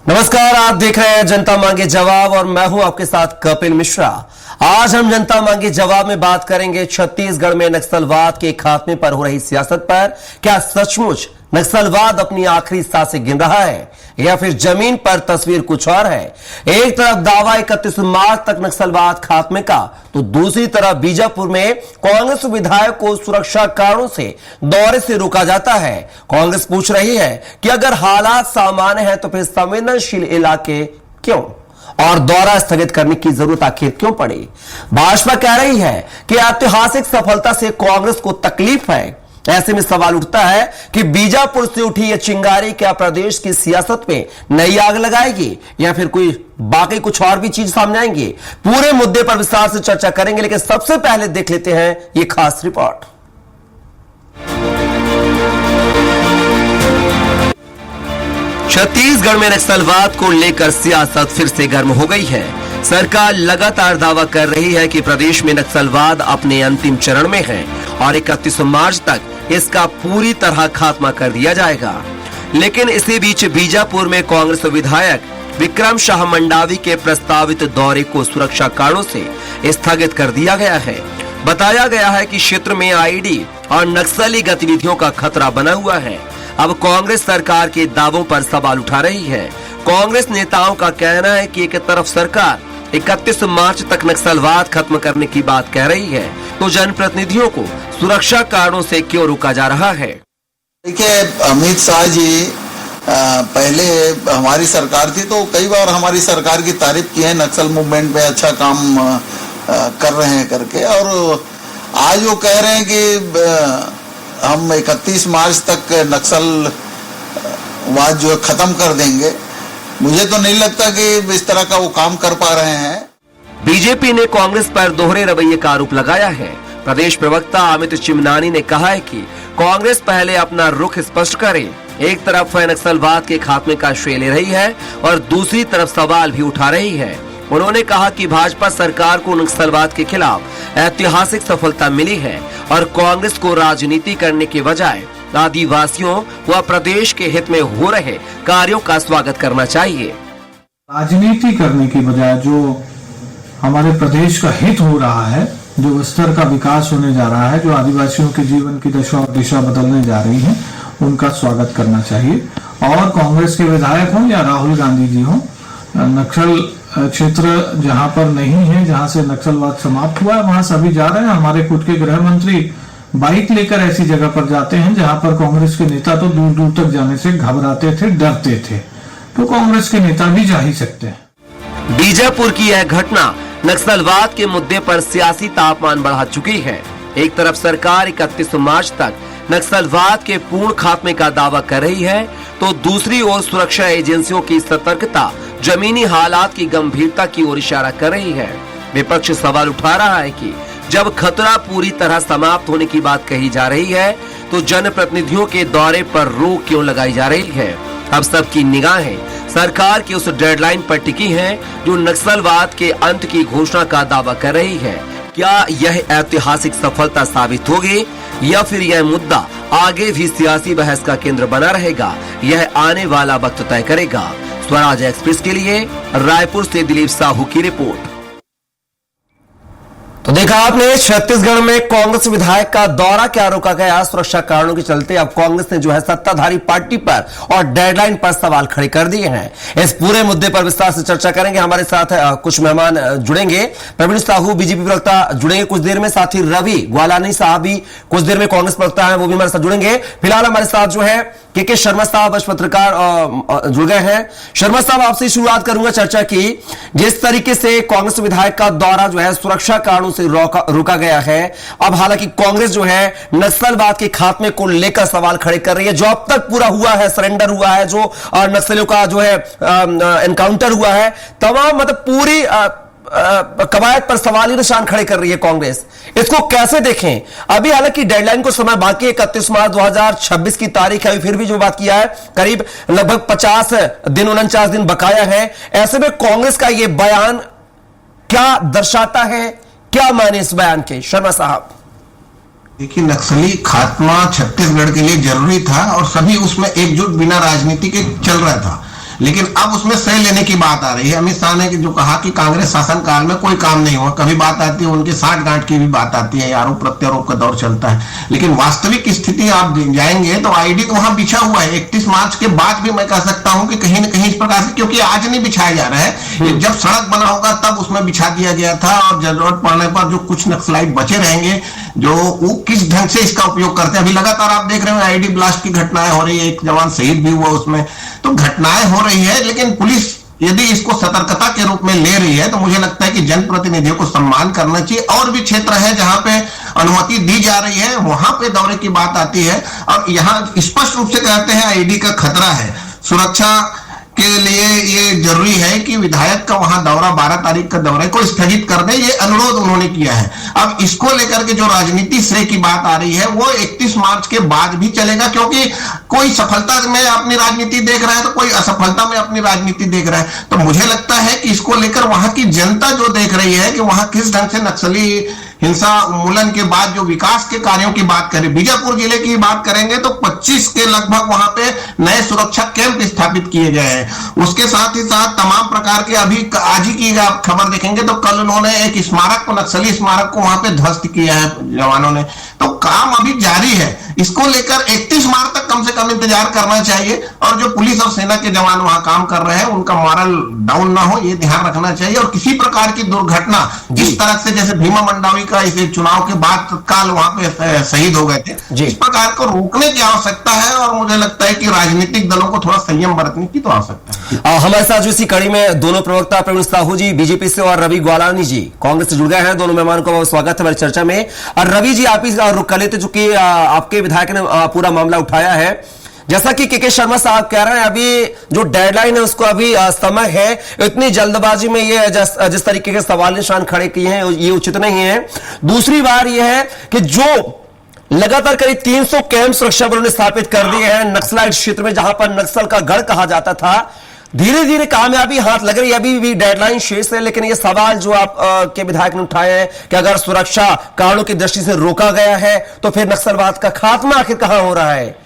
नमस्कार, आप देख रहे हैं जनता मांगे जवाब और मैं हूं आपके साथ कपिल मिश्रा। आज हम जनता मांगे जवाब में बात करेंगे छत्तीसगढ़ में नक्सलवाद के खात्मे पर हो रही सियासत पर। क्या सचमुच नक्सलवाद अपनी आखिरी सांसें गिन रहा है या फिर जमीन पर तस्वीर कुछ और है? एक तरफ दावा 31 मार्च तक नक्सलवाद खात्मे का, तो दूसरी तरफ बीजापुर में कांग्रेस विधायक को सुरक्षा कारणों से दौरे से रोका जाता है। कांग्रेस पूछ रही है कि अगर हालात सामान्य है तो फिर संवेदनशील इलाके क्यों और दौरा स्थगित करने की जरूरत आखिर क्यों पड़ी? भाजपा कह रही है कि ऐतिहासिक सफलता से कांग्रेस को तकलीफ है। ऐसे में सवाल उठता है कि बीजापुर से उठी यह चिंगारी क्या प्रदेश की सियासत में नई आग लगाएगी या फिर कोई बाकी कुछ और भी चीज सामने आएंगी? पूरे मुद्दे पर विस्तार से चर्चा करेंगे, लेकिन सबसे पहले देख लेते हैं यह खास रिपोर्ट। छत्तीसगढ़ में नक्सलवाद को लेकर सियासत फिर से गर्म हो गई है। सरकार लगातार दावा कर रही है कि प्रदेश में नक्सलवाद अपने अंतिम चरण में है और 31 मार्च तक इसका पूरी तरह खात्मा कर दिया जाएगा। लेकिन इसी बीच बीजापुर में कांग्रेस विधायक विक्रम शाह मंडावी के प्रस्तावित दौरे को सुरक्षा कारणों से स्थगित कर दिया गया है। बताया गया है कि क्षेत्र में आईडी और नक्सली गतिविधियों का खतरा बना हुआ है। अब कांग्रेस सरकार के दावों पर सवाल उठा रही है। कांग्रेस नेताओं का कहना है कि एक तरफ सरकार 31 मार्च तक नक्सलवाद खत्म करने की बात कह रही है, तो जनप्रतिनिधियों को सुरक्षा कारणों से क्यों रोका जा रहा है? देखिए, अमित शाह जी पहले हमारी सरकार थी तो कई बार हमारी सरकार की तारीफ की है, नक्सल मूवमेंट में अच्छा काम कर रहे हैं करके। और आज वो कह रहे हैं कि हम 31 मार्च तक नक्सलवाद जो खत्म कर देंगे। मुझे तो नहीं लगता कि इस तरह का वो काम कर पा रहे हैं। बीजेपी ने कांग्रेस पर दोहरे रवैये का आरोप लगाया है। प्रदेश प्रवक्ता अमित चिमनानी ने कहा है कि कांग्रेस पहले अपना रुख स्पष्ट करे। एक तरफ नक्सलवाद के खात्मे का श्रेय ले रही है और दूसरी तरफ सवाल भी उठा रही है। उन्होंने कहा कि भाजपा सरकार को नक्सलवाद के खिलाफ ऐतिहासिक सफलता मिली है और कांग्रेस को राजनीति करने के बजाय आदिवासियों व प्रदेश के हित में हो रहे कार्यों का स्वागत करना चाहिए। राजनीति करने की बजाय जो हमारे प्रदेश का हित हो रहा है, जो स्तर का विकास होने जा रहा है, जो आदिवासियों के जीवन की दशा और दिशा बदलने जा रही है, उनका स्वागत करना चाहिए। और कांग्रेस के विधायक हों या राहुल गांधी जी हों, नक्सल क्षेत्र जहां पर नहीं है, जहां से नक्सलवाद समाप्त हुआ है, वहां सभी जा रहे हैं। हमारे खुद के गृह मंत्री बाइक लेकर ऐसी जगह पर जाते हैं जहां पर कांग्रेस के नेता तो दूर दूर तक जाने से घबराते थे, डरते थे। तो कांग्रेस के नेता भी जा ही सकते हैं। बीजापुर की यह घटना नक्सलवाद के मुद्दे पर सियासी तापमान बढ़ा चुकी है। एक तरफ सरकार 31 मार्च तक नक्सलवाद के पूर्ण खात्मे का दावा कर रही है, तो दूसरी ओर सुरक्षा एजेंसियों की सतर्कता जमीनी हालात की गंभीरता की ओर इशारा कर रही है। विपक्ष सवाल उठा रहा है कि जब खतरा पूरी तरह समाप्त होने की बात कही जा रही है, तो जनप्रतिनिधियों के दौरे पर रोक क्यों लगाई जा रही है? अब सबकी निगाहें सरकार की उस डेडलाइन पर टिकी हैं, जो नक्सलवाद के अंत की घोषणा का दावा कर रही है। क्या यह ऐतिहासिक सफलता साबित होगी या फिर यह मुद्दा आगे भी सियासी बहस का केंद्र बना रहेगा? यह आने वाला वक्त तय करेगा। स्वराज एक्सप्रेस के लिए रायपुर से दिलीप साहू की रिपोर्ट। तो देखा आपने, छत्तीसगढ़ में कांग्रेस विधायक का दौरा क्या रोका गया सुरक्षा कारणों के चलते। अब कांग्रेस ने जो है सत्ताधारी पार्टी पर और डेडलाइन पर सवाल खड़े कर दिए हैं। इस पूरे मुद्दे पर विस्तार से चर्चा करेंगे। हमारे साथ कुछ मेहमान जुड़ेंगे। प्रवीण साहू बीजेपी प्रवक्ता जुड़ेंगे कुछ देर में, साथ ही रवि ग्वालानी साहब भी कुछ देर में कांग्रेस प्रवक्ता है, वो भी हमारे साथ जुड़ेंगे। फिलहाल हमारे साथ जो है के शर्मा साहब पत्रकार जुड़ गए हैं। शर्मा साहब, आपसे शुरुआत करूंगा चर्चा की। जिस तरीके से कांग्रेस विधायक का दौरा जो है सुरक्षा कारणों से रोका गया है, अब हालांकि कांग्रेस जो है नक्सलवाद के खात्मे को लेकर सवाल खड़े कर रही है। जो अब तक पूरा हुआ है, सरेंडर हुआ है, जो नक्सलियों का जो है एनकाउंटर हुआ है, तमाम मतलब पूरी कवायद पर सवाल ही निशान खड़े कर रही है कांग्रेस। इसको कैसे देखें? अभी हालांकि डेडलाइन को समय बाकी है, 31 मार्च 2026 की तारीख है। फिर भी जो बात किया है, करीब लगभग 50 दिन 49 दिन बकाया है। ऐसे में कांग्रेस का यह बयान क्या दर्शाता है, क्या माने इस बयान के? शर्मा साहब। देखिए, नक्सली खात्मा छत्तीसगढ़ के लिए जरूरी था और सभी उसमें एकजुट बिना राजनीति के चल रहा था। लेकिन अब उसमें श्रेय लेने की बात आ रही है। अमित शाह ने जो कहा कि कांग्रेस शासनकाल में कोई काम नहीं हुआ, कभी बात आती है उनके साठ गांठ की भी बात आती है, आरोप प्रत्यारोप का दौर चलता है, लेकिन वास्तविक स्थिति आप जाएंगे तो आईडी तो वहां बिछा हुआ है। 31 मार्च के बाद भी मैं कह सकता हूं कि कहीं ना कहीं इस प्रकार से, क्योंकि आज नहीं बिछाया जा रहा है, जब सड़क बना होगा तब उसमें बिछा दिया गया था, और जरूरत पड़ने पर जो कुछ नक्सलाइट बचे रहेंगे जो वो किस ढंग से इसका उपयोग करते हैं। अभी लगातार आप देख रहे हो आईडी ब्लास्ट की घटनाएं हो रही है, एक जवान शहीद भी हुआ उसमें, तो घटनाएं हो रही है, लेकिन पुलिस यदि इसको सतर्कता के रूप में ले रही है तो मुझे लगता है कि जनप्रतिनिधियों को सम्मान करना चाहिए। और भी क्षेत्र है जहां पे अनुमति दी जा रही है, वहां पे दौरे की बात आती है, और यहां स्पष्ट रूप से कहते हैं आईडी का खतरा है। सुरक्षा के लिए ये जरूरी है कि विधायक का वहां दौरा 12 तारीख का दौरे को स्थगित कर दे, ये अनुरोध उन्होंने किया है। अब इसको लेकर के जो राजनीति श्रेय की बात आ रही है वो 31 मार्च के बाद भी चलेगा, क्योंकि कोई सफलता में अपनी राजनीति देख रहा है तो कोई असफलता में अपनी राजनीति देख रहा है। तो मुझे लगता है कि इसको लेकर वहां की जनता जो देख रही है कि वहां किस ढंग से नक्सली हिंसा उन्मूलन के बाद जो विकास के कार्यों की बात करें, बीजापुर जिले की बात करेंगे तो 25 के लगभग वहां पे नए सुरक्षा कैंप स्थापित किए गए हैं। उसके साथ ही साथ तमाम प्रकार के, अभी आज ही की आप खबर देखेंगे तो कल उन्होंने एक स्मारक को, नक्सली स्मारक को वहां पे ध्वस्त किया है जवानों ने। तो काम अभी जारी है, इसको लेकर 31 मार्च तक कम से कम इंतजार करना चाहिए, और जो पुलिस और सेना के जवान वहां काम कर रहे हैं उनका मॉरल डाउन ना हो, ये ध्यान रखना चाहिए। और किसी प्रकार की दुर्घटना इस तरह से, जैसे भीमा मंडावी का इस चुनाव के बाद काल वहां पे शहीद हो गए थे, इस प्रकार को रोकने की आवश्यकता है, और मुझे लगता है कि राजनीतिक दलों को थोड़ा संयम बरतने की तो आवश्यकता है। हमारे साथ जो इसी कड़ी में दोनों प्रवक्ता प्रवीण साहू जी बीजेपी से और रवि ग्वालानी जी कांग्रेस से जुड़ गए हैं। दोनों मेहमानों का बहुत स्वागत है हमारी चर्चा में। और रवि जी, आप ही रुक कर लेते, चूंकि आपके विधायक ने पूरा मामला उठाया है। जैसा कि के शर्मा साहब कह रहे हैं, अभी जो डेडलाइन है उसको अभी समय है, इतनी जल्दबाजी में ये जिस तरीके के सवाल निशान खड़े किए हैं ये उचित नहीं है। दूसरी बार यह है कि जो लगातार करीब 300 कैंप सुरक्षा बलों ने स्थापित कर दिए हैं नक्सलाइट क्षेत्र में, जहां पर नक्सल का गढ़ कहा जाता था, धीरे धीरे कामयाबी हाथ लग रही है। अभी भी डेडलाइन शेष है, लेकिन ये सवाल जो आप के विधायक ने उठाए हैं कि अगर सुरक्षा कारणों की दृष्टि से रोका गया है तो फिर नक्सलवाद का खात्मा आखिर कहां हो रहा है?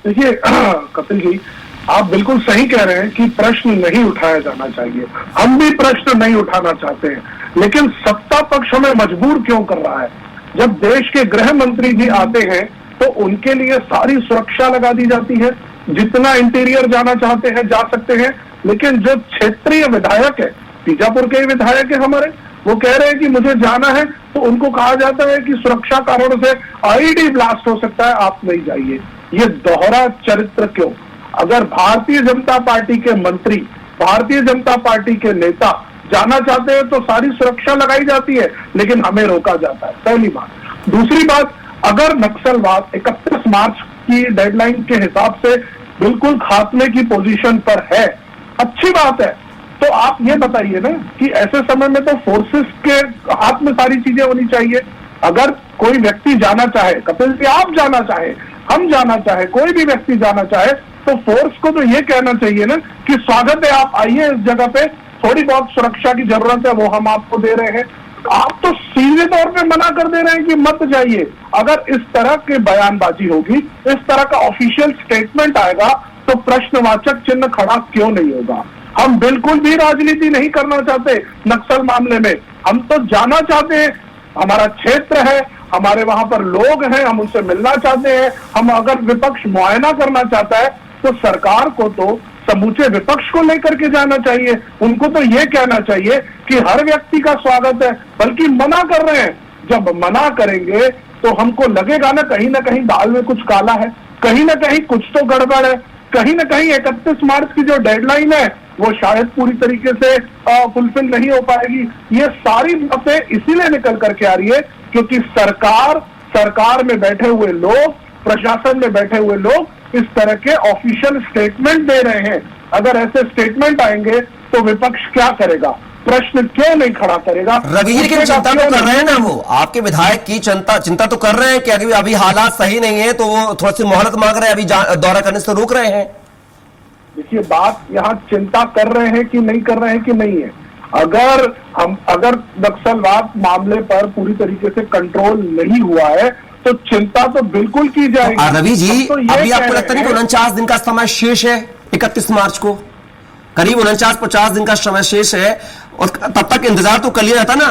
देखिए कपिल जी, आप बिल्कुल सही कह रहे हैं कि प्रश्न नहीं उठाया जाना चाहिए। हम भी प्रश्न नहीं उठाना चाहते हैं, लेकिन सत्ता पक्ष हमें मजबूर क्यों कर रहा है? जब देश के गृह मंत्री जी आते हैं तो उनके लिए सारी सुरक्षा लगा दी जाती है, जितना इंटीरियर जाना चाहते हैं जा सकते हैं, लेकिन जो क्षेत्रीय विधायक है, बीजापुर के विधायक है हमारे, वो कह रहे हैं कि मुझे जाना है, तो उनको कहा जाता है कि सुरक्षा कारणों से आईडी ब्लास्ट हो सकता है, आप नहीं जाइए। ये दोहरा चरित्र क्यों? अगर भारतीय जनता पार्टी के मंत्री, भारतीय जनता पार्टी के नेता जाना चाहते हैं तो सारी सुरक्षा लगाई जाती है, लेकिन हमें रोका जाता है, पहली बात। दूसरी बात, अगर नक्सलवाद 31 मार्च की डेडलाइन के हिसाब से बिल्कुल खात्मे की पोजीशन पर है, अच्छी बात है, तो आप ये बताइए ना कि ऐसे समय में तो फोर्सेस के हाथ में सारी चीजें होनी चाहिए। अगर कोई व्यक्ति जाना चाहे, कपिल जी आप जाना चाहे, हम जाना चाहे, कोई भी व्यक्ति जाना चाहे, तो फोर्स को तो ये कहना चाहिए ना कि स्वागत है, आप आइए इस जगह पे, थोड़ी बहुत सुरक्षा की जरूरत है वो हम आपको दे रहे हैं। आप तो सीधे तौर पे मना कर दे रहे हैं कि मत जाइए। अगर इस तरह की बयानबाजी होगी, इस तरह का ऑफिशियल स्टेटमेंट आएगा, तो प्रश्नवाचक चिन्ह खड़ा क्यों नहीं होगा? हम बिल्कुल भी राजनीति नहीं करना चाहते नक्सल मामले में, हम तो जाना चाहते हैं, हमारा क्षेत्र है, हमारे वहां पर लोग हैं, हम उनसे मिलना चाहते हैं। हम अगर विपक्ष मुआयना करना चाहता है तो सरकार को तो समूचे विपक्ष को लेकर के जाना चाहिए, उनको तो ये कहना चाहिए कि हर व्यक्ति का स्वागत है, बल्कि मना कर रहे हैं। जब मना करेंगे तो हमको लगेगा ना कहीं दाल में कुछ काला है, कहीं ना कहीं कुछ तो गड़बड़ है, कहीं ना कहीं 31 मार्च की जो डेडलाइन है वो शायद पूरी तरीके से फुलफिल नहीं हो पाएगी। ये सारी बातें इसीलिए निकल करके आ रही है क्योंकि सरकार में बैठे हुए लोग, प्रशासन में बैठे हुए लोग इस तरह के ऑफिशियल स्टेटमेंट दे रहे हैं। अगर ऐसे स्टेटमेंट आएंगे तो विपक्ष क्या करेगा? प्रश्न क्यों नहीं खड़ा करेगा? रवि जी की चिंता तो कर रहे हैं ना, वो आपके विधायक की चिंता तो कर रहे हैं कि अभी हालात सही नहीं है तो वो थोड़ी सी मोहलत मांग रहे हैं, अभी दौरा करने से रोक रहे हैं। देखिए, बात यहाँ चिंता कर रहे हैं कि नहीं कर रहे हैं कि नहीं है। अगर नक्सलवाद मामले पर पूरी तरीके से कंट्रोल नहीं हुआ है तो चिंता तो बिल्कुल की जाएगी। रवि जी, हम तो ये अभी कह आपको लगता नहीं कि 49 दिन का समय शेष है? 31 मार्च को करीब 49-50 दिन का समय शेष है, और तब तक इंतजार तो कर लिया जाता ना।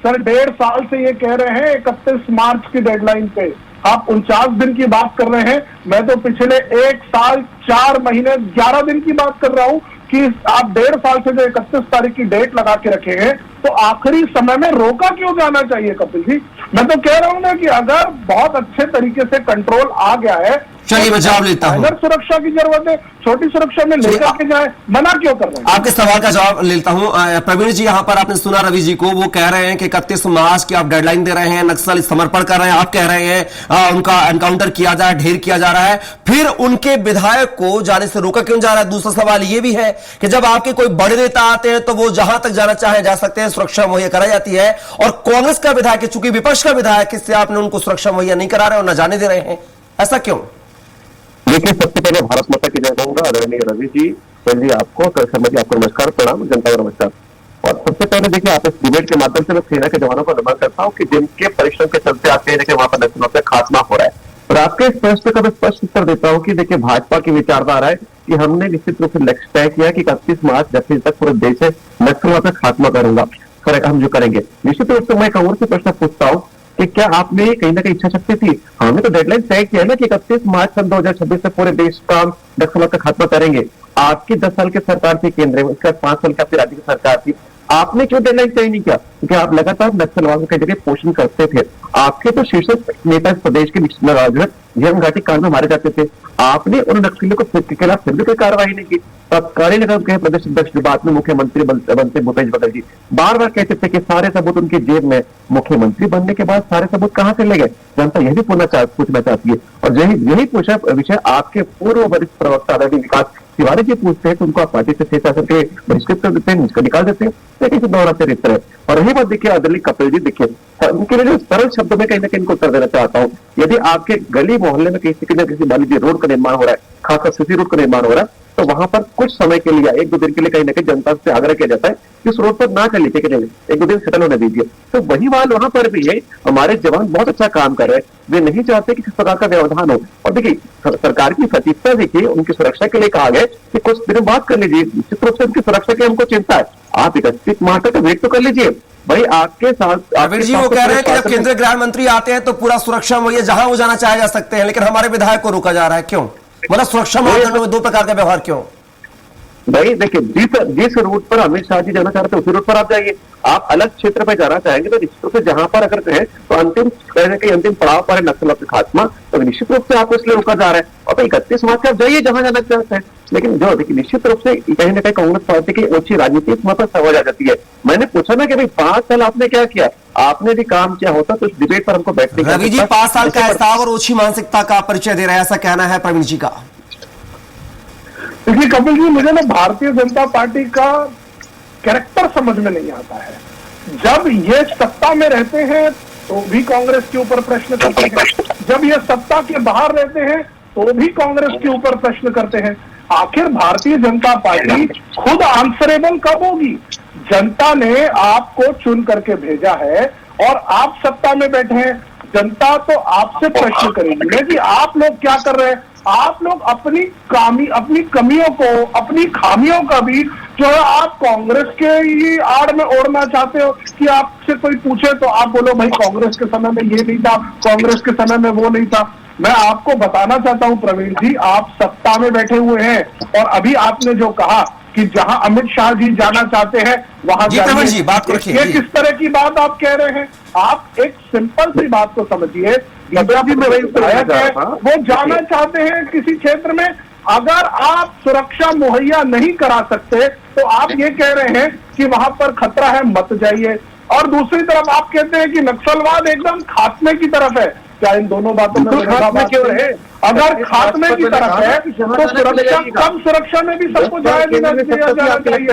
सर 1.5 साल से ये कह रहे हैं 31 मार्च की डेडलाइन पे, आप 49 दिन की बात कर रहे हैं। मैं तो पिछले 1 साल 4 महीने 11 दिन की बात कर रहा हूं कि आप 1.5 साल से जो 31 तारीख की डेट लगा के रखे हैं, तो आखिरी समय में रोका क्यों जाना चाहिए कपिल जी? मैं तो कह रहा हूं ना कि अगर बहुत अच्छे तरीके से कंट्रोल आ गया है, चलिए मैं जवाब लेता हूं। अगर सुरक्षा की जरूरत है, छोटी सुरक्षा में लेकर के जाए, मना क्यों कर रहे हैं? आपके सवाल का जवाब लेता हूं। प्रवीण जी, यहां पर आपने सुना रवि जी को, वो कह रहे हैं कि 31 मार्च की आप डेडलाइन दे रहे हैं, नक्सल समर्पण कर रहे हैं, आप कह रहे हैं उनका एनकाउंटर किया जा रहा है, ढेर किया जा रहा है, फिर उनके विधायक को जाने से रोका क्यों जा रहा है? दूसरा सवाल ये भी है कि जब आपके कोई बड़े नेता आते हैं तो वो जहां तक जाना चाहे जा सकते हैं, सुरक्षा मुहैया कराई जाती है, और कांग्रेस का विधायक, चूंकि विपक्ष का विधायक, इससे आपने उनको सुरक्षा मुहैया नहीं करा रहे और न जाने दे रहे हैं, ऐसा क्यों? देखिए, सबसे पहले भारत माता की जय कहूंगा। आदरणीय रवि जी, जी आपको, शर्मा जी आपको नमस्कार, प्रणाम, जनता को नमस्कार। और सबसे पहले देखिए, आप इस डिबेट के माध्यम से मैं सेना के जवानों को नमन करता हूँ कि जिनके परिश्रम के चलते आते हैं, देखिए वहां पर नक्सलियों से खात्मा हो रहा है। और आपके इस प्रश्न का मैं स्पष्ट उत्तर देता हूँ कि देखिए, भाजपा की विचारधारा है कि हमने निश्चित रूप से लक्ष्य तय किया कि 31 मार्च 10 तक पूरे देश से नक्सलियों से खात्मा करूंगा, हम जो करेंगे। निश्चित रूप से मैं कांग्रेस से प्रश्न पूछता हूँ कि क्या आपने कहीं ना कहीं इच्छा शक्ति थी? हमने तो डेडलाइन तय किया ना कि 31 मार्च सन 2026 से पूरे देश का नक्सलियों का खात्मा करेंगे। आपकी 10 साल की सरकार थी केंद्र में, उसके बाद 5 साल की आपकी राज्य की सरकार थी, आपने क्यों डेडलाइन तय नहीं किया? क्योंकि आप लगातार नक्सलवाद का जगह पोषण करते थे। आपके तो शीर्ष नेता इस प्रदेश के झीरम घाटी कांड में मारे जाते थे, आपने उन नक्सलियों के खिलाफ फिर भी कोई कार्रवाई नहीं की। तत्कालीन प्रदेश अध्यक्ष बाद में मुख्यमंत्री बनते भूपेश बघेल जी बार बार कहते थे कि सारे सबूत उनकी जेब में। मुख्यमंत्री बनने के बाद सारे सबूत कहां से ले गए? जनता यही भी पूछना चाहती है। और यही पूछा विषय आपके पूर्व वरिष्ठ प्रवक्ता विकास तिवारी जी पूछते हैं तो उनको आप पार्टी से 6 शासन के बहिष्कृत कर देते हैं, इसको निकाल देते हैं। लेकिन दोहरा चरित्र है। और रही बात देखिए आदरणीय कपिल जी, देखिए उनके लिए सरल शब्दों में कहीं ना कहीं इनको उत्तर देना चाहता हूँ। यदि आपके गली मोहल्ले में किसी न किसी मान लीजिए रोड का निर्माण हो रहा है, खासकर सीसी रोड का निर्माण हो रहा है, तो वहां पर कुछ समय के लिए 1-2 दिन के लिए कहीं ना कहीं जनता से आग्रह किया जाता है कि उस रोड पर ना चलिए, ठीक है, 1-2 दिन सेटल होने दीजिए। तो वही बात वहां पर भी है। हमारे जवान बहुत अच्छा काम कर रहे हैं, वे नहीं चाहते कि किस प्रकार का व्यवधान हो। और देखिए, सरकार की सटीकता देखिए, उनकी सुरक्षा के लिए कहा गया कि कुछ दिन बात कर लीजिए। निश्चित रूप से उनकी सुरक्षा की हमको चिंता है। आप 31 मार्च तक वेट तो कर लीजिए भाई। आपके साथ प्रवीण जी वो कह रहे हैं कि जब केंद्रीय गृह मंत्री आते हैं तो पूरा सुरक्षा मुहैया जहां वो जाना चाहे जा सकते हैं, लेकिन हमारे विधायक को रोका जा रहा है, क्यों? मतलब सुरक्षा मानदंडों में 2 प्रकार का व्यवहार क्यों? भाई देखिए, जिस रूट पर अमित शाह जी जाना चाह रहे थे उसी रूट पर आप जाइए। आप अलग क्षेत्र पर जाना चाहेंगे तो निश्चित रूप से जहां पर अगर कहें तो अंतिम पड़ाव पर नक्सलियों का खात्मा, तो निश्चित रूप से आपको इसलिए रोका जा रहा है। और 31 मार्च आप जाइए जहां जाना चाहते हैं। लेकिन जो देखिए, निश्चित रूप से कहीं ना कहीं कांग्रेस पार्टी की ऊंची राजनीति वहां पर समझ आ जाती है। मैंने पूछा ना कि भाई 5 साल आपने क्या किया? आपने भी काम किया होता तो इस डिबेट पर हमको बैठने का। रवि जी 5 साल का हिसाब और ऊंची मानसिकता का परिचय दे रहे हैं, ऐसा कहना है प्रवीण जी का। देखिए कपिल जी, मुझे ना भारतीय जनता पार्टी का कैरेक्टर समझ में नहीं आता है। जब ये सत्ता में रहते हैं तो भी कांग्रेस के ऊपर प्रश्न करते हैं, जब ये सत्ता के बाहर रहते हैं तो भी कांग्रेस के ऊपर प्रश्न करते हैं। आखिर भारतीय जनता पार्टी खुद आंसरेबल कब होगी? जनता ने आपको चुन करके भेजा है और आप सत्ता में बैठे हैं। जनता तो आपसे प्रश्न करेगी कि आप लोग क्या कर रहे हैं। आप लोग अपनी कमियों को, अपनी खामियों का भी जो है आप कांग्रेस के ही आड़ में ओढ़ना चाहते हो कि आपसे कोई पूछे तो आप बोलो भाई कांग्रेस के समय में ये नहीं था, कांग्रेस के समय में वो नहीं था। मैं आपको बताना चाहता हूं प्रवीण जी, आप सत्ता में बैठे हुए हैं और अभी आपने जो कहा कि जहां अमित शाह जी जाना चाहते हैं वहां जी बात को रखिए। ये किस तरह की बात आप कह रहे हैं? आप एक सिंपल सी बात को समझिए। वो जाना चाहते हैं किसी क्षेत्र में, अगर आप सुरक्षा मुहैया नहीं करा सकते तो आप ये कह रहे हैं कि वहां पर खतरा है, मत जाइए। और दूसरी तरफ आप कहते हैं कि नक्सलवाद एकदम खात्मे की तरफ है। क्या इन दोनों बातों में है? अगर खात्मे की तरफ है तो सुरक्षा, कम सुरक्षा में भी सबको जाया दिया जाना चाहिए।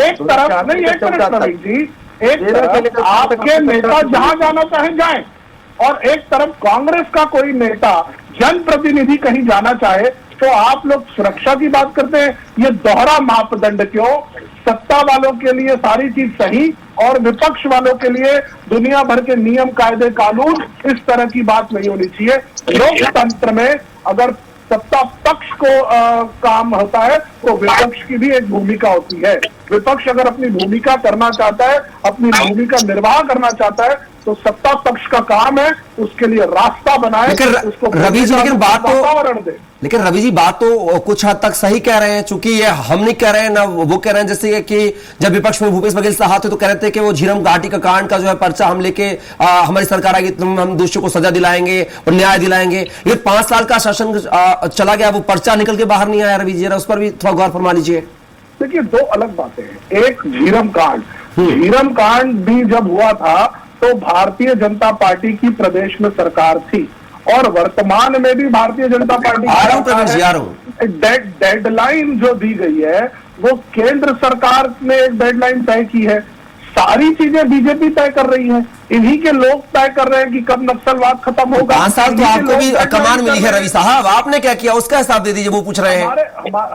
एक तरफ नहीं, एक तरफ प्रवीण जी, एक तरफ आपके नेता जहां जाना चाहे जाएं और एक तरफ कांग्रेस का कोई नेता, जनप्रतिनिधि कहीं जाना चाहे तो आप लोग सुरक्षा की बात करते हैं, ये दोहरा मापदंड क्यों? सत्ता वालों के लिए सारी चीज सही और विपक्ष वालों के लिए दुनिया भर के नियम कायदे कानून, इस तरह की बात नहीं होनी चाहिए। लोकतंत्र में अगर सत्ता पक्ष को काम होता है तो विपक्ष की भी एक भूमिका होती है। विपक्ष अगर अपनी भूमिका करना चाहता है, अपनी भूमिका निर्वाह करना चाहता है, तो सत्ता पक्ष का काम है उसके लिए रास्ता बनाए, उसको रवि जी, लेकिन बात तो वातावरण दे। लेकिन रवि जी बात तो कुछ हद तक सही कह रहे हैं, चूंकि ये हम नहीं कह रहे हैं ना वो कह रहे हैं। जैसे कि जब विपक्ष में भूपेश बघेल साहब थे तो कह रहे थे कि वो झीरम घाटी का कांड का जो है पर्चा हम लेके हमारी सरकार आएगी तो हम दोषियों को सजा दिलाएंगे और न्याय दिलाएंगे। ये 5 साल का शासन चला गया, वो पर्चा निकल के बाहर नहीं आया। रवि जी उस पर भी थोड़ा गौर फरमा लीजिए। देखिए, दो अलग बातें हैं। एक झीरम कांड भी जब हुआ था तो भारतीय जनता पार्टी की प्रदेश में सरकार थी और वर्तमान में भी भारतीय जनता पार्टी डेडलाइन जो दी गई है वो केंद्र सरकार ने एक डेडलाइन तय की है। सारी चीजें बीजेपी तय कर रही है, इन्हीं के लोग तय कर रहे हैं कि कब नक्सलवाद खत्म होगा। 5 साल तो आपको भी कमान मिली है रवि साहब, आपने क्या किया उसका हिसाब दे दीजिए, वो पूछ रहे हैं।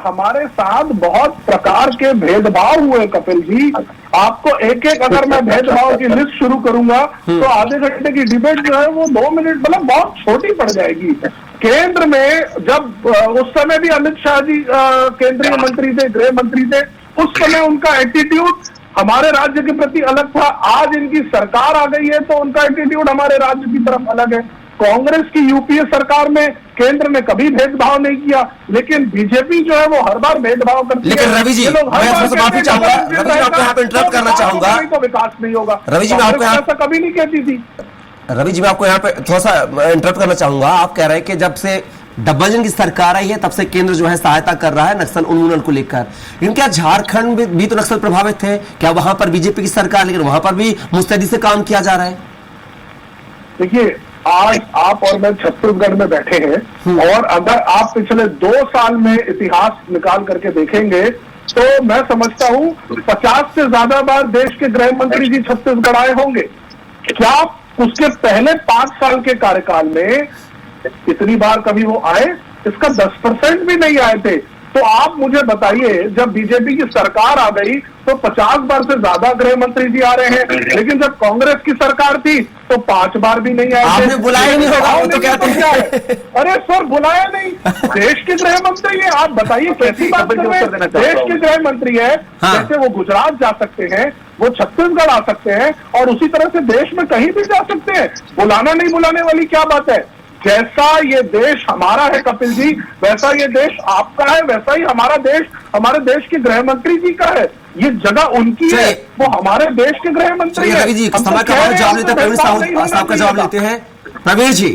हमारे साथ बहुत प्रकार के भेदभाव हुए कपिल जी। आपको एक एक अगर मैं भेदभाव की लिस्ट शुरू करूंगा तो आधे घंटे की डिबेट जो है वो 2 मिनट मतलब बहुत छोटी पड़ जाएगी। केंद्र में जब उस समय भी अमित शाह जी केंद्रीय मंत्री थे, गृह मंत्री थे, उस समय उनका एटीट्यूड हमारे राज्य के प्रति अलग था। आज इनकी सरकार आ गई है तो उनका एटीट्यूड हमारे राज्य की तरफ अलग है। कांग्रेस की यूपीए सरकार में केंद्र ने कभी भेदभाव नहीं किया, लेकिन बीजेपी जो है वो हर बार भेदभाव करती है। लेकिन रवि जी मैं आपसे माफी चाहूंगा, रवि जी आपको यहाँ पे इंटरप्ट करना चाहूंगा। तो विकास नहीं होगा। रवि जी मैं आपको ऐसा कभी नहीं कहती थी। रवि जी मैं आपको यहाँ पे थोड़ा सा इंटरप्ट करना चाहूंगा। आप कह रहे हैं कि जब से डबल इंजन की सरकार आई है तब से केंद्र जो है सहायता कर रहा है नक्सल उन्मूलन को लेकर। लेकिन क्या झारखंड में भी तो नक्सल प्रभावित थे, क्या वहां पर बीजेपी की सरकार, लेकिन वहां पर भी मुस्तैदी से काम किया जा रहा है? देखिए, आज आप और मैं छत्तीसगढ़ में बैठे हैं और अगर आप पिछले 2 साल में इतिहास निकाल करके देखेंगे तो मैं समझता हूं 50 से ज्यादा बार देश के गृह मंत्री जी छत्तीसगढ़ आए होंगे। क्या उसके पहले 5 साल के कार्यकाल में इतनी बार कभी वो आए? इसका 10% भी नहीं आए थे। तो आप मुझे बताइए, जब बीजेपी की सरकार आ गई तो 50 बार से ज्यादा गृह मंत्री जी आ रहे हैं, लेकिन जब कांग्रेस की सरकार थी तो 5 बार भी नहीं आए। आपने बुलाया नहीं होगा, वो तो कहते हैं। अरे सर, बुलाया नहीं, देश के गृह मंत्री है। आप बताइए कैसी बात कर रहे हैं? देश के गृह मंत्री है। जैसे वो गुजरात जा सकते हैं, वो छत्तीसगढ़ आ सकते हैं और उसी तरह से देश में कहीं भी जा सकते हैं। बुलाना नहीं बुलाने वाली क्या बात है? जैसा ये देश हमारा है कपिल जी, वैसा ये देश आपका है, वैसा ही हमारा देश हमारे देश के गृह मंत्री जी का है। ये जगह उनकी है, वो हमारे देश के गृह मंत्री है। रवि जी समय का जवाब लेते हैं, प्रवीण साहब का जवाब लेते हैं। प्रवीण जी,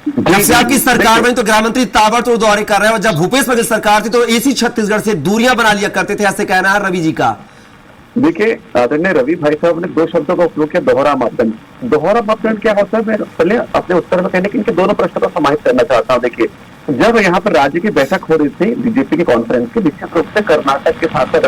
जब से आपकी सरकार बनी तो गृह मंत्री ताबड़तोड़ दौरे कर रहे हैं और जब भूपेश बघेल सरकार थी तो इसी छत्तीसगढ़ से दूरियां बना लिया करते थे, ऐसे कहना है रवि जी का। देखिए, आदरणीय रवि भाई साहब ने 2 शब्दों का उपयोग किया, दोहरा मापदंड। दोहरा मापदंड क्या होता है? मैं पहले अपने उत्तर में कहने के इनके दोनों प्रश्नों को समाहित करना चाहता हूँ। देखिए, जब यहाँ पर राज्य की बैठक हो रही थी बीजेपी की कॉन्फ्रेंस की, निश्चित रूप से कर्नाटक के साथ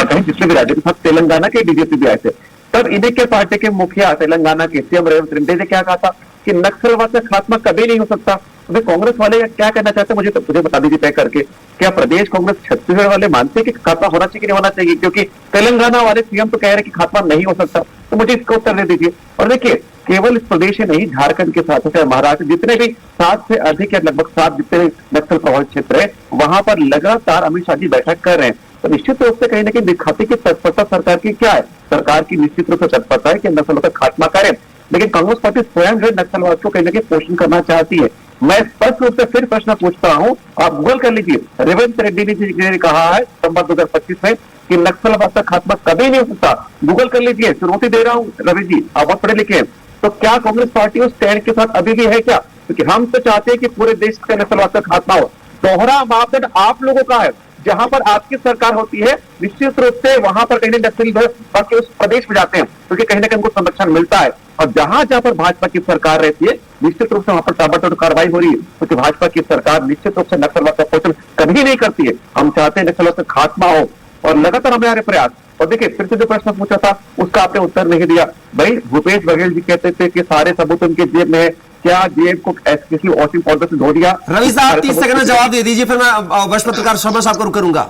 कहीं जिसमें भी राज्य के साथ तेलंगाना के बीजेपी भी आए थे, तब इन्हीं के पार्टी के मुखिया तेलंगाना के सीएम रेवंत रेड्डी ने क्या कहा था कि नक्सलवाद का खात्मा कभी नहीं हो सकता। तो कांग्रेस वाले क्या कहना चाहते हैं, मुझे बता दीजिए तय करके। क्या प्रदेश कांग्रेस छत्तीसगढ़ वाले मानते हैं कि खात्मा होना चाहिए कि नहीं होना चाहिए? क्योंकि तेलंगाना वाले सीएम तो कह रहे हैं कि खात्मा नहीं हो सकता। तो मुझे इसका उत्तर दे दीजिए। और देखिए, केवल इस प्रदेश में नहीं, झारखंड के साथ साथ महाराष्ट्र, जितने भी 7 से अधिक या लगभग 7 जितने नक्सल प्रभावित क्षेत्र है, वहां पर लगातार अमित शाह जी बैठक कर रहे हैं। तो निश्चित रूप से कहीं ना कहीं दिखाते कि तत्परता सरकार की क्या है। सरकार की निश्चित रूप से तत्परता है कि नक्सलों का खात्मा करें, लेकिन कांग्रेस पार्टी स्वयं जो नक्सलवाद को कहीं ना कहीं पोषण करना चाहती है। मैं स्पष्ट रूप से फिर प्रश्न पूछता हूं, आप गूगल कर लीजिए। रेवंत रेड्डी ने कहा है सितंबर 2025 में कि नक्सलवाद का खात्मा कभी नहीं हो सकता। गूगल कर लीजिए, चुनौती दे रहा हूं रवि जी, आप बहुत पढ़े लिखे हैं। तो क्या कांग्रेस पार्टी उस स्टैंड के साथ अभी भी है क्या? क्योंकि हम तो चाहते हैं कि पूरे देश का नक्सलवाद का खात्मा हो। दोहरा मापदंड आप लोगों का है। जहां पर आपकी सरकार होती है, निश्चित रूप से वहां पर कहीं नक्सली बाकी उस प्रदेश में जाते हैं, क्योंकि कहीं ना कहीं उनको संरक्षण मिलता है। और जहां जहां पर भाजपा की सरकार रहती है, निश्चित रूप से वहां पर ताबड़तोड़ कार्रवाई हो रही है, क्योंकि भाजपा की सरकार निश्चित रूप से नक्सलवाद का पोषण कभी नहीं करती है। हम चाहते हैं नक्सलवाद का खात्मा हो और लगातार हमारे प्रयास। और देखिए, फिर से जो प्रश्न पूछा था उसका आपने उत्तर नहीं दिया। भाई, भूपेश बघेल जी कहते थे कि सारे सबूत उनकी जेब में है, क्या जेब को किसी वॉशिंग पाउडर से धो दिया? रवि साहब 30 सेकंड में जवाब दे दीजिए, फिर मैं वरिष्ठ पत्रकार शर्मा साहब को रुक करूंगा।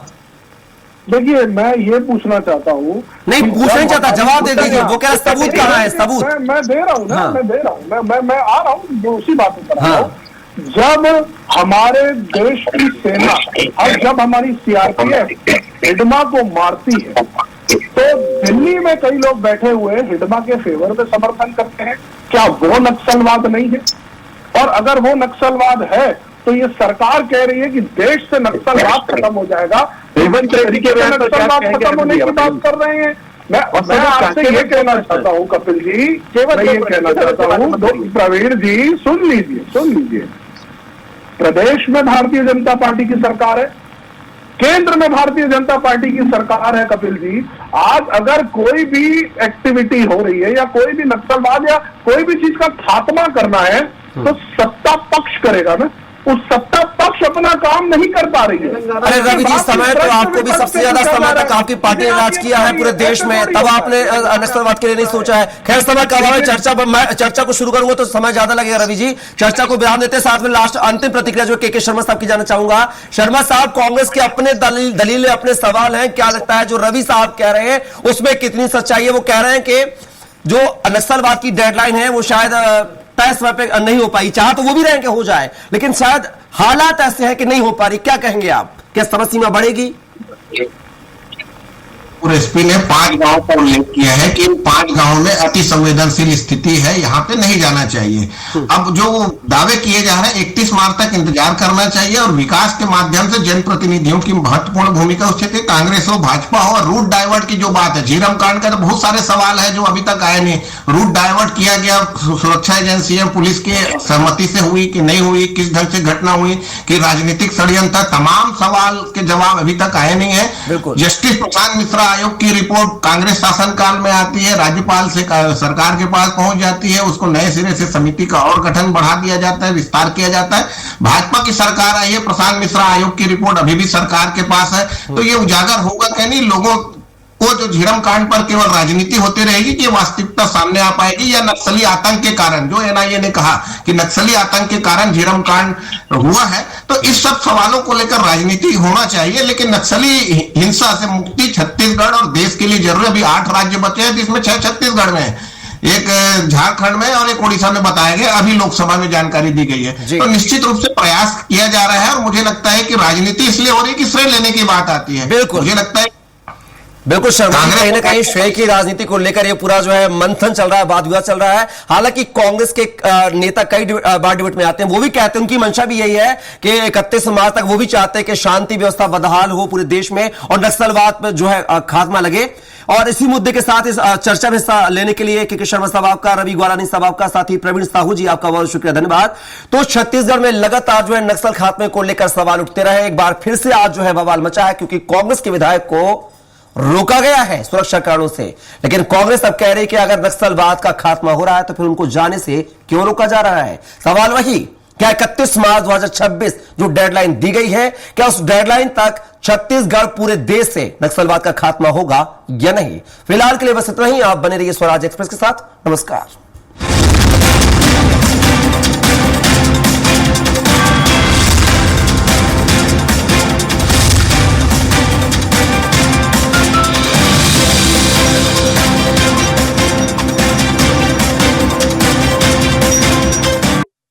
देखिए, मैं ये पूछना चाहता हूँ, नहीं पूछना नहीं चाहता, जवाब दे दीजिए। वो कह रहा सबूत कहाँ है? सबूत मैं दे रहा हूँ ना, हाँ। मैं दे रहा हूँ, मैं आ रहा हूँ उसी बात पर आ रहा हाँ। हूँ। जब हमारे देश की सेना और जब हमारी सीआरपीएफ हिडमा को मारती है, तो दिल्ली में कई लोग बैठे हुए हिडमा के फेवर में समर्थन करते हैं। क्या वो नक्सलवाद नहीं है? और अगर वो नक्सलवाद है तो ये सरकार कह रही है कि देश से नक्सलवाद खत्म हो जाएगा। नक्सलवाद खत्म होने की बात कर रहे हैं। मैं आपसे ये कहना चाहता हूँ कपिल जी, मैं ये कहना चाहता हूँ, प्रवीण जी सुन लीजिए। प्रदेश में भारतीय जनता पार्टी की सरकार है, केंद्र में भारतीय जनता पार्टी की सरकार है। कपिल जी, आज अगर कोई भी एक्टिविटी हो रही है या कोई भी नक्सलवाद या कोई भी चीज का खात्मा करना है तो सत्ता पक्ष करेगा ना। उस सत्ता पक्ष अपना काम नहीं कर पा रही है। अरे रवि जी, समय तो आपको भी सबसे ज्यादा समय तक आपकी पार्टी ने राज किया है पूरे देश में, तब आपने नक्सलवाद के लिए नहीं सोचा है। खैर, समय का अभाव है, मैं चर्चा को शुरू करूंगा तो समय ज्यादा लगेगा। रवि जी, चर्चा को विराम देते, साथ में लास्ट अंतिम प्रतिक्रिया जो के शर्मा साहब की जाना चाहूंगा। शर्मा साहब, कांग्रेस के अपने दलील अपने सवाल हैं, क्या लगता है जो रवि साहब कह रहे हैं उसमें कितनी सच्चाई है? वो कह रहे हैं कि जो नक्सलवाद की डेडलाइन है वो शायद तय समय पे नहीं हो पाई, चाह तो वो भी रहें कि हो जाए, लेकिन शायद हालात ऐसे हैं कि नहीं हो पा रही। क्या कहेंगे आप? क्या समय सीमा बढ़ेगी? और एसपी ने 5 गांव का उल्लेख किया है कि इन 5 गांवों में अति संवेदनशील स्थिति है, यहाँ पे नहीं जाना चाहिए। अब जो दावे किए जा रहे हैं 31 मार्च तक इंतजार करना चाहिए और विकास के माध्यम से जनप्रतिनिधियों की महत्वपूर्ण भूमिका उससे कांग्रेस हो भाजपा हो। और रूट डाइवर्ट की जो बात है, झीरम कांड का तो बहुत सारे सवाल है जो अभी तक आए नहीं। रूट डाइवर्ट किया गया, सुरक्षा एजेंसियां पुलिस के सहमति से हुई कि नहीं हुई, किस ढंग से घटना हुई, कि राजनीतिक षड्यंत्र, तमाम सवाल के जवाब अभी तक आए नहीं है। जस्टिस प्रशांत मिश्रा आयोग की रिपोर्ट कांग्रेस शासनकाल में आती है, राज्यपाल से सरकार के पास पहुंच जाती है, उसको नए सिरे से समिति का और गठन बढ़ा दिया जाता है, विस्तार किया जाता है। भाजपा की सरकार आई है, प्रशांत मिश्रा आयोग की रिपोर्ट अभी भी सरकार के पास है। तो ये उजागर होगा कि नहीं लोगों को जो झीरम कांड पर केवल राजनीति होती रहेगी कि वास्तविकता सामने आ पाएगी, या नक्सली आतंक के कारण, जो एनआईए ने कहा कि नक्सली आतंक के कारण झीरम कांड हुआ है, तो इस सब सवालों को लेकर राजनीति होना चाहिए। लेकिन नक्सली हिंसा से मुक्ति छत्तीसगढ़ और देश के लिए जरूरी। अभी 8 राज्य बचे हैं जिसमें 6 छत्तीसगढ़ में है, एक झारखंड में और एक उड़ीसा में बताया गया, अभी लोकसभा में जानकारी दी गई है। तो निश्चित रूप से प्रयास किया जा रहा है और मुझे लगता है कि राजनीति इसलिए हो रही है कि श्रेय लेने की बात आती है। बिल्कुल, मुझे लगता है बिल्कुल शर्मा जी, कहीं ना कहीं श्रेय की राजनीति को लेकर ये पूरा जो है मंथन चल रहा है, वाद विवाद चल रहा है। हालांकि कांग्रेस के नेता कई बार डिबेट में आते हैं, वो भी कहते हैं, उनकी मंशा भी यही है कि 31 मार्च तक वो भी चाहते हैं कि शांति व्यवस्था बदहाल हो पूरे देश में और नक्सलवाद पर जो है खात्मा लगे। और इसी मुद्दे के साथ इस चर्चा में हिस्सा लेने के लिए के शर्मा साहब आपका, रवि ग्वालानी साहब आपका, साथ ही प्रवीण साहू जी आपका बहुत शुक्रिया, धन्यवाद। तो छत्तीसगढ़ में लगातार जो है नक्सल खात्मे को लेकर सवाल उठते रहे, एक बार फिर से आज जो है बवाल मचा है क्योंकि कांग्रेस के विधायक को रोका गया है सुरक्षा कारणों से। लेकिन कांग्रेस अब कह रही है कि अगर नक्सलवाद का खात्मा हो रहा है तो फिर उनको जाने से क्यों रोका जा रहा है? सवाल वही, क्या 31 मार्च 2026 जो डेडलाइन दी गई है, क्या उस डेडलाइन तक छत्तीसगढ़ पूरे देश से नक्सलवाद का खात्मा होगा या नहीं? फिलहाल के लिए बस इतना ही। आप बने रहिए स्वराज एक्सप्रेस के साथ। नमस्कार।